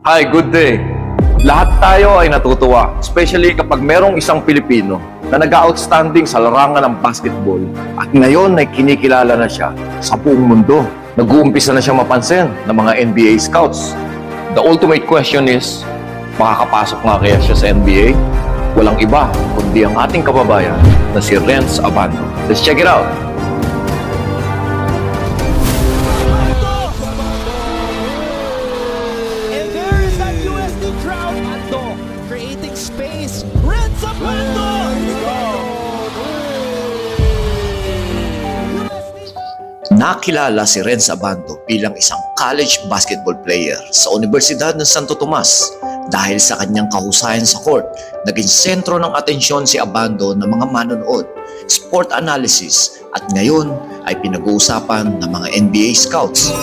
Hi, good day. Lahat tayo ay natutuwa, especially kapag merong isang Pilipino na nag-outstanding sa larangan ng basketball at ngayon ay kinikilala na siya sa buong mundo. Nag-uumpisa na siya mapansin ng mga NBA scouts. The ultimate question is, makakapasok nga kaya siya sa NBA? Walang iba kundi ang ating kababayan na si Renz Abando. Let's check it out! And there is that USD crowd. Ando, creating space. Renz Abando! Nakilala si Renz Abando bilang isang college basketball player sa Universidad ng Santo Tomas. Dahil sa kanyang kahusayan sa court, naging sentro ng atensyon si Abando ng mga manonood, sport analysis at ngayon ay pinag-uusapan ng mga NBA scouts.